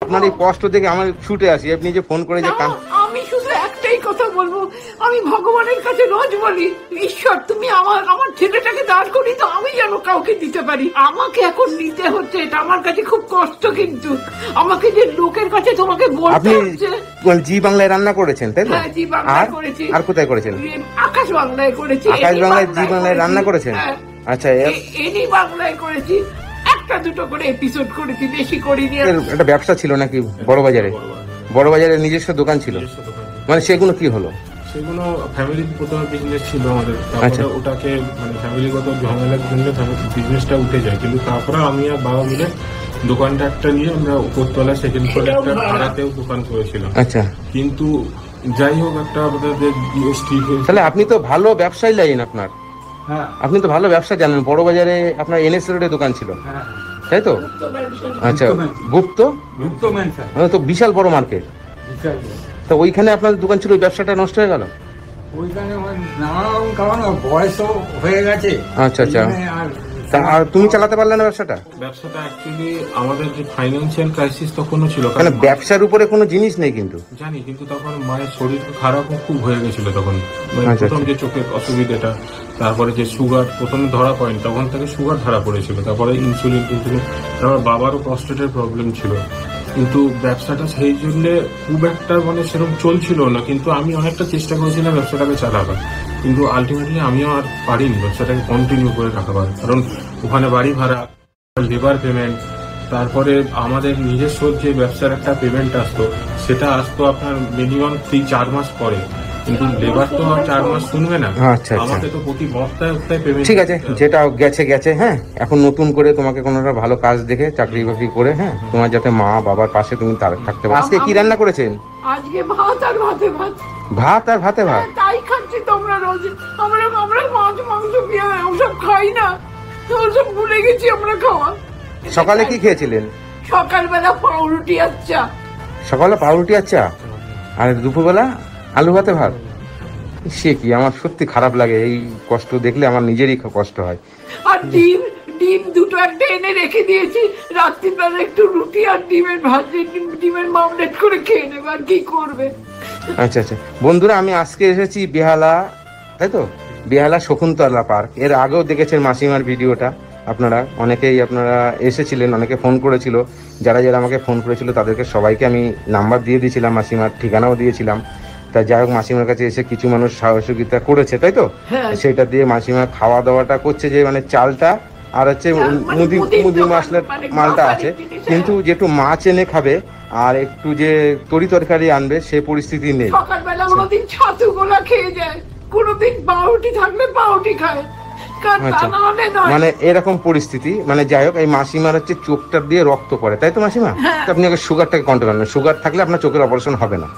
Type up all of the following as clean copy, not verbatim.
আপনার এই কষ্ট দেখে আমার ছুটে আসি, আপনি যে ফোন করে যে আমি শুধু একটাই কথা বলবো, আমি ভগবানের কাছে রোজ বলি, ঈশ্বর তুমি আমার ছেলেটাকে দাঁড় করি তো আমি যেন কাউকে দিতে পারি। আমাকে এখন নিতে হচ্ছে, এটা আমার কাছে খুব কষ্ট, কিন্তু আমাকে যে লোকের কাছে তোমাকে বলতে হচ্ছে। জি বাংলায় রান্না করেছেন তাই তো? হ্যাঁ, জি বাংলায় করেছি। আর কোথায় করেছেন? আকাশ বাংলায় করেছি। আকাশ বাংলায় জি বাংলায় রান্না করেছেন? আচ্ছা, এনি বাংলায় করেছি, একটা দুটো করে এপিসোড করেছি, বেশি করিনি। একটা ব্যবসা ছিল নাকি বড় বাজারে? বড় বাজারে নিজস্ব দোকান ছিল, মানে সেগুলো কি হলো? সেগুলো ফ্যামিলি প্রথমে বিজনেস ছিল আমাদের, তারপরে ওটাকে মানে ফ্যামিলিগত ঝামেলার জন্য বিজনেসটা উঠে যায়, কিন্তু তারপরে আমি আর বাবা মিলে দোকানটা একটা নিয়ে আমরা উপরতলা সেকেন্ড ফ্লোরে একটা ভাড়াতেও দোকান করেছিলাম। আচ্ছা, কিন্তু যাই হোক একটা আমাদের জিএসটি, তাহলে আপনি তো ভালো ব্যবসায়ী লাইন আপনার। হ্যাঁ, আপনি তো ভালো ব্যবসা জানেন। বড় বাজারে আপনার এনএস রোডে দোকান ছিল তাই তো? আচ্ছা, গুপ্ত তো বিশাল বড় মার্কেট, তো ওইখানে আপনাদের দোকান ছিল, ওই ব্যবসাটা নষ্ট হয়ে গেল? ওইখানে নানা রকম কারণ, বয়সও হয়ে গেছে। আচ্ছা আচ্ছা, আর তুমি চালাতে পারলে না ব্যবসাটা? ব্যবসাটা অ্যাকচুয়ালি আমাদের যে ফাইন্যান্সিয়াল ক্রাইসিস তখনও ছিল, মানে ব্যবসার উপরে কোনো জিনিস নেই কিন্তু জানি, কিন্তু তখন মায়ের শরীর খারাপও খুব হয়ে গেছিল তখন, মানে প্রথম যে চোখের অসুবিধাটা, তারপরে যে সুগার প্রথমে ধরা পড়েনি, তখন থেকে সুগার ধরা পড়েছিল, তারপরে ইনসুলিন, তারপর বাবারও প্রস্টেটের প্রবলেম ছিল, কিন্তু ব্যবসাটা সেই জন্য খুব একটা মানে সেরকম চলছিল না, কিন্তু আমি অনেকটা চেষ্টা করেছিলাম ব্যবসাটাকে চালাবার, কিন্তু আলটিমেটলি আমিও আর পারিনি ব্যবসাটাকে কন্টিনিউ করে রাখাবার, কারণ ওখানে বাড়ি ভাড়া, লেবার পেমেন্ট, তারপরে আমাদের নিজস্ব যে ব্যবসার একটা পেমেন্ট আসতো, সেটা আসতো আপনার মিনিমাম 3-4 মাস পরে, কিন্তু লেবার তো আর 4 মাস শুনবে না। আচ্ছা, আমাকে তো প্রতি বস্তায় পেমেন্ট। ঠিক আছে, যেটা গেছে গেছে। হ্যাঁ, এখন নতুন করে তোমাকে কোনো একটা ভালো কাজ দেখে চাকরি বাকরি করে, হ্যাঁ, তোমার যাতে মা বাবার পাশে তুমি থাকতে পারো। আজকে কি রান্না করেছেন? আজকে ভাত আর ভাতে ভাত। ভাত আর ভাতে ভাত? তাই খাচ্ছি, তোমরা রোজ। আমরা মাছ মাংস পেঁয়াজ ওসব খাই না, ওসব ভুলে গেছি আমরা খাওয়া। সকালে কি খেয়েছিলেন? সকালবেলা পাউরুটি আর চা। সকালে পাউরুটি আর চা, আর দুপুরবেলা আলু ভাতে ভাত? সে কি, আমার সত্যি খারাপ লাগে, এই কষ্ট দেখলে আমার নিজেরই কষ্ট হয়। আর ডিম দুটো একটা এনে রেখে দিয়েছি, রাত্রিবেলা একটু রুটি আর ডিমের মামলেট করে খেয়ে নেবে, আর কি করবে। আচ্ছা আচ্ছা বন্ধুরা, আমি আজকে এসেছি বেহালা, তাই তো? বেহালা শকুন্তলা পার্ক। এর আগেও দেখেছেন মাসিমার ভিডিওটা, আপনারা অনেকেই আপনারা এসেছিলেন, অনেকে ফোন করেছিল, যারা যারা আমাকে ফোন করেছিল তাদেরকে সবাইকে আমি নাম্বার দিয়ে দিয়েছিলাম, মাসিমার ঠিকানাও দিয়েছিলাম। তা যাই হোক, মাসিমার কাছে এসে কিছু মানুষ সহযোগিতা করেছে, তাই তো? সেটা দিয়ে মাসিমা খাওয়া দাওয়াটা করছে, যে মানে চালটা আর হচ্ছে মুদি মালটা আছে, কিন্তু যেটু মাছ এনে খাবে আর একটু যে তরি তরকারি আনবে সে পরিস্থিতি নেই। সকালবেলা কোনোদিন ছাতু গোলা খেয়ে যায়, কোনোদিন পাউরুটি থাকলে পাউরুটি খায়, মানে এরকম পরিস্থিতি। মানে যাই হোক, এই মাসিমার হচ্ছে চোখটা দিয়ে রক্ত পড়ে, তাই তো মাসিমা? আপনি আগে সুগারটাকে কন্ট্রোল করেন, সুগার থাকলে আপনার চোখের অপারেশন হবে না,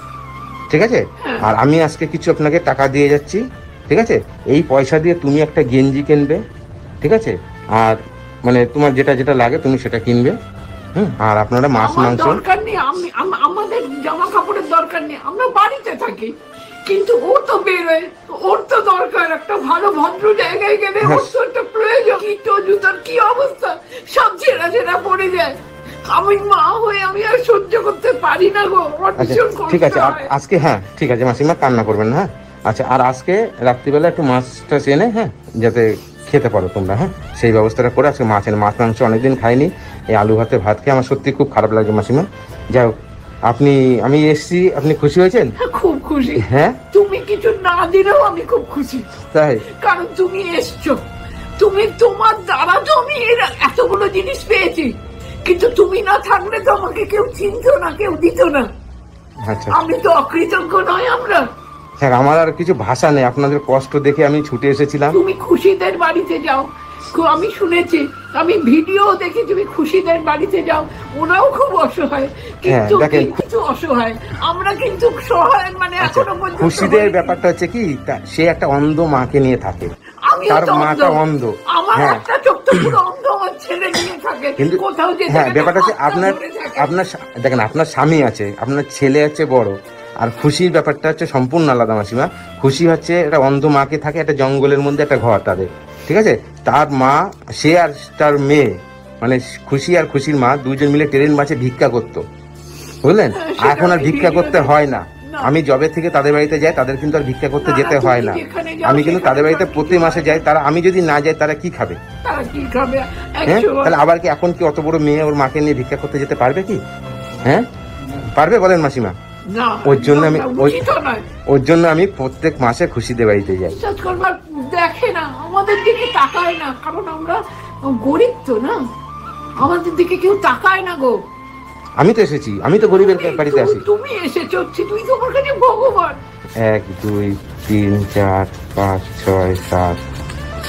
ঠিক আছে? আর আমি আজকে কিছু আপনাকে টাকা দিয়ে যাচ্ছি, ঠিক আছে? এই পয়সা দিয়ে তুমি একটা গেঞ্জি কিনবে, ঠিক আছে? আর মানে তোমার যেটা যেটা লাগে তুমি সেটা কিনবে, আর আপনারা মাছ মাংস দরকার নেই, আমাদের জামা কাপড়ের দরকার নেই, আমরা বাড়িতে থাকি, কিন্তু ও তো বেরোয়, ওর তো দরকার একটা ভালো ভদ্র জায়গায় গেলে, ওর তো একটা প্রয়োজন। কি তো জুতার কি অবস্থা, সব ছেঁড়া ছেঁড়া পড়ে যায়, আমি মা হয়ে আমি আর সহ্য করতে পারি না গো। ঠিক আছে, আজকে হ্যাঁ ঠিক আছে মাসিমা, কান্না করবেন না, হ্যাঁ? আচ্ছা, আর আজকে রাত্রিবেলা একটু মাছটা এনে, হ্যাঁ, যাতে খেতে পারো তোমরা, হ্যাঁ, সেই ব্যবস্থাটা করে আজকে মাছ মাংস অনেকদিন খাইনি, এই আলু ভাতে ভাত খেয়ে আমার সত্যি খুব খারাপ লাগে মাসিমা। যাই হোক, আমি এসছি, আপনি খুশি হয়েছেন? খুব খুশি। হ্যাঁ, তুমি কিছু না দিলেও আমি খুব খুশি, তাই? কারণ তুমি এসছো, তোমার দ্বারা তো আমি এতগুলো জিনিস পেয়েছি, কিন্তু তুমি না থাকলে তো আমাকে কেউ চিনতো না, কেউ দিত না। আচ্ছা, আমি তো অকৃতজ্ঞ নয় আমরা। হ্যাঁ, আমার আর কিছু ভাষা নেই, আপনাদের কষ্ট দেখে আমি ছুটে এসেছিলাম। তুমি খুশিদের বাড়িতে যাও, আমি শুনেছি, আমি ভিডিও দেখি, তুমি খুশিদের বাড়িতে যাও, ওরাও খুব অসহায়, কিন্তু কিছু অসহায়, আমরা কিন্তু সহায়, মানে এখনো পর্যন্ত। খুশিদের ব্যাপারটা হচ্ছে কি, সে একটা অন্ধ মাকে নিয়ে থাকে, তার মাটা অন্ধ, হ্যাঁ, কিন্তু হ্যাঁ, ব্যাপারটা হচ্ছে আপনার দেখেন, আপনার স্বামী আছে, আপনার ছেলে আছে বড়, আর খুশির ব্যাপারটা হচ্ছে সম্পূর্ণ আলাদা মাসিমা। খুশি হচ্ছে একটা অন্ধ মাকে থাকে একটা জঙ্গলের মধ্যে একটা ঘর তাদের, ঠিক আছে? তার মা, সে আর তার মেয়ে, মানে খুশি আর খুশির মা দুজন মিলে ট্রেন মাঝে ভিক্ষা করতো, বুঝলেন? হ্যাঁ, সেটা এখন আর আমি ভিক্ষা করতে ভিডিওতে- হয় না। না। আমি জবে থেকে তাদের বাড়িতে যাই, তাদের কিন্তু আর ভিক্ষা করতে না, যেতে তুমি হয় না। যেখানে যাও আমি কিন্তু সেখানে তাদের বাড়িতে সব প্রতি কিছু মাসে হয়। যাই, তারা আমি যদি না যাই তারা কি খাবে? তারা কি খাবে? হ্যাঁ, একশো- তাহলে আবার কি এখন কি অত বড় মেয়ে ওর মাকে নিয়ে ভিক্ষা করতে যেতে পারবে কি? হ্যাঁ, পারবে বলেন মাসিমা? না, ওর জন্য আমি- না, ওই- উচিত নয়। ওর জন্য আমি প্রত্যেক মাসে খুশিদের বাড়িতে যাই। বিশ্বাস করবার দেখে না, আমাদের দিকে তাকায় না, কারণ আমরা গরিব তো না, আমাদের দিকে কেউ তাকায় না গো। আমি তো এসেছি, আমি তো গরিবের বাড়িতে আসি। তুমি এসেছো, তুমি তোমার কাছে ভগবান। 1 2 3 4 5 6 7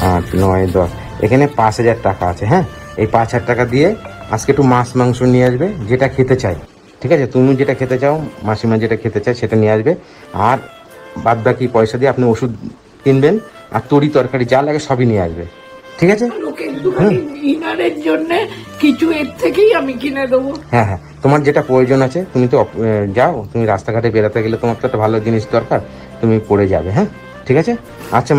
8 9 10, এখানে 5,000 টাকা আছে। হ্যাঁ, এই 5,000 টাকা দিয়ে আজকে একটু মাছ মাংস নিয়ে আসবে, যেটা খেতে চাই। ঠিক আছে, তুমি যেটা খেতে চাও, মাসিমা যেটা খেতে চায় সেটা নিয়ে আসবে। আর বাদ বাকি পয়সা দিয়ে আপনি ওষুধ কিনবেন, আর তরি তরকারি যা লাগে সবই নিয়ে আসবে। ঠিক আছে? লোকে একটুখানি ইনারের জন্য কিছু এর থেকেই আমি কিনে দেবো। হ্যাঁ হ্যাঁ, তোমার যেটা প্রয়োজন আছে তুমি তো যাও, তুমি রাস্তাঘাটে বেরোতে গেলে তোমার তো একটা ভালো জিনিস দরকার, তুমি পড়ে যাবে। হ্যাঁ, ঠিক আছে, আচ্ছা।